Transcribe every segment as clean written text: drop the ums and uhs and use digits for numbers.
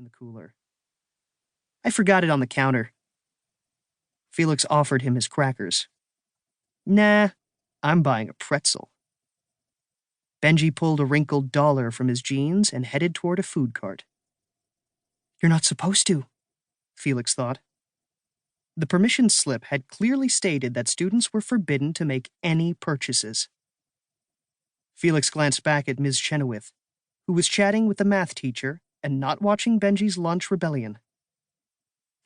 in the cooler. I forgot it on the counter. Felix offered him his crackers. Nah, I'm buying a pretzel. Benji pulled a wrinkled dollar from his jeans and headed toward a food cart. You're not supposed to, Felix thought. The permission slip had clearly stated that students were forbidden to make any purchases. Felix glanced back at Ms. Chenoweth, who was chatting with the math teacher and not watching Benji's lunch rebellion.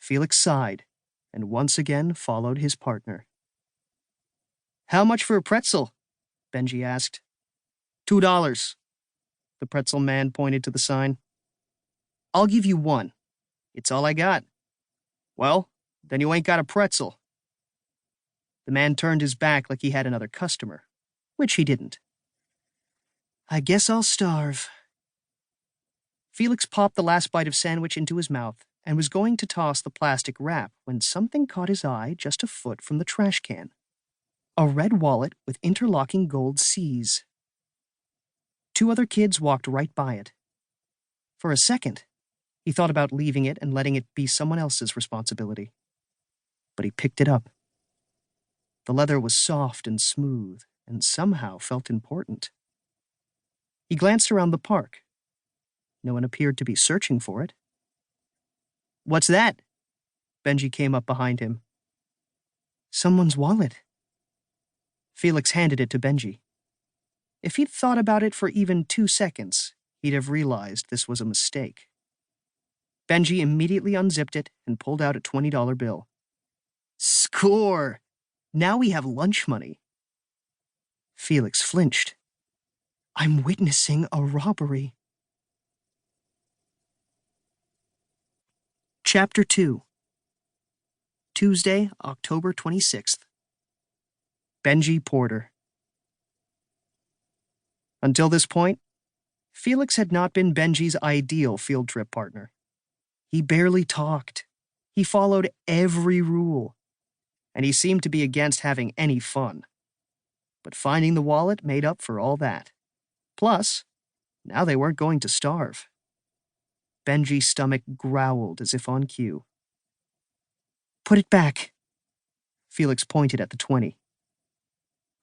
Felix sighed and once again followed his partner. How much for a pretzel? Benji asked. $2. The pretzel man pointed to the sign. I'll give you one. It's all I got. Well, then you ain't got a pretzel. The man turned his back like he had another customer, which he didn't. I guess I'll starve. Felix popped the last bite of sandwich into his mouth and was going to toss the plastic wrap when something caught his eye just a foot from the trash can. A red wallet with interlocking gold C's. 2 other kids walked right by it. For a second, he thought about leaving it and letting it be someone else's responsibility. But he picked it up. The leather was soft and smooth and somehow felt important. He glanced around the park. No one appeared to be searching for it. What's that? Benji came up behind him. Someone's wallet. Felix handed it to Benji. If he'd thought about it for even 2 seconds, he'd have realized this was a mistake. Benji immediately unzipped it and pulled out a $20 bill. Score! Now we have lunch money. Felix flinched. I'm witnessing a robbery. Chapter 2. Tuesday, October 26th. Benji Porter. Until this point, Felix had not been Benji's ideal field trip partner. He barely talked. He followed every rule. And he seemed to be against having any fun. But finding the wallet made up for all that. Plus, now they weren't going to starve. Benji's stomach growled as if on cue. Put it back. Felix pointed at the 20.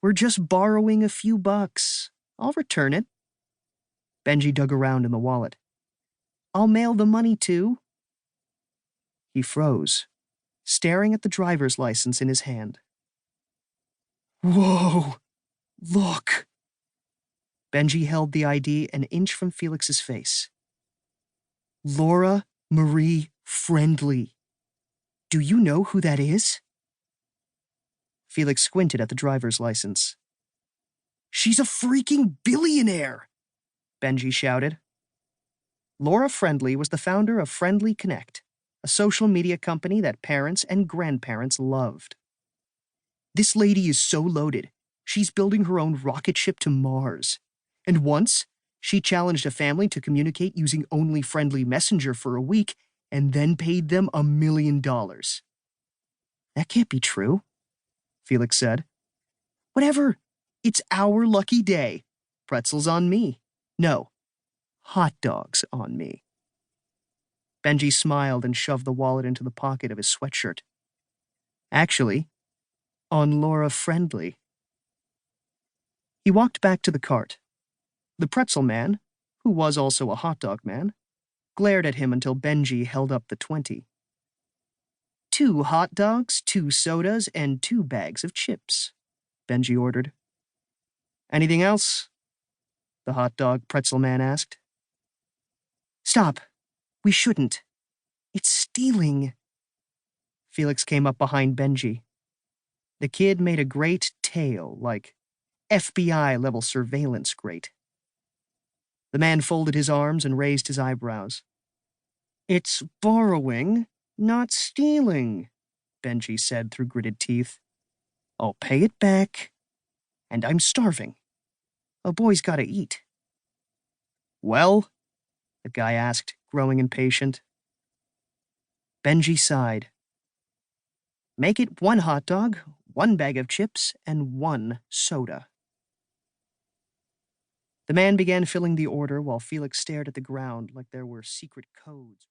We're just borrowing a few bucks. I'll return it. Benji dug around in the wallet. I'll mail the money too. He froze, staring at the driver's license in his hand. Whoa! Look! Benji held the ID an inch from Felix's face. Laura Marie Friendly. Do you know who that is? Felix squinted at the driver's license. She's a freaking billionaire! Benji shouted. Laura Friendly was the founder of Friendly Connect, a social media company that parents and grandparents loved. This lady is so loaded, she's building her own rocket ship to Mars. And once, she challenged a family to communicate using only Friendly Messenger for a week and then paid them $1 million. That can't be true, Felix said. Whatever. It's our lucky day. Pretzels on me. No, hot dogs on me. Benji smiled and shoved the wallet into the pocket of his sweatshirt. Actually, on Laura Friendly. He walked back to the cart. The pretzel man, who was also a hot dog man, glared at him until Benji held up the 20. 2 hot dogs, 2 sodas, and 2 bags of chips, Benji ordered. Anything else? The hot dog pretzel man asked. Stop. We shouldn't. It's stealing. Felix came up behind Benji. The kid made a great tail, like FBI-level surveillance great. The man folded his arms and raised his eyebrows. It's borrowing, not stealing, Benji said through gritted teeth. I'll pay it back. And I'm starving. A boy's gotta eat. Well? The guy asked, growing impatient. Benji sighed. Make it 1 hot dog, 1 bag of chips, and 1 soda. The man began filling the order while Felix stared at the ground like there were secret codes.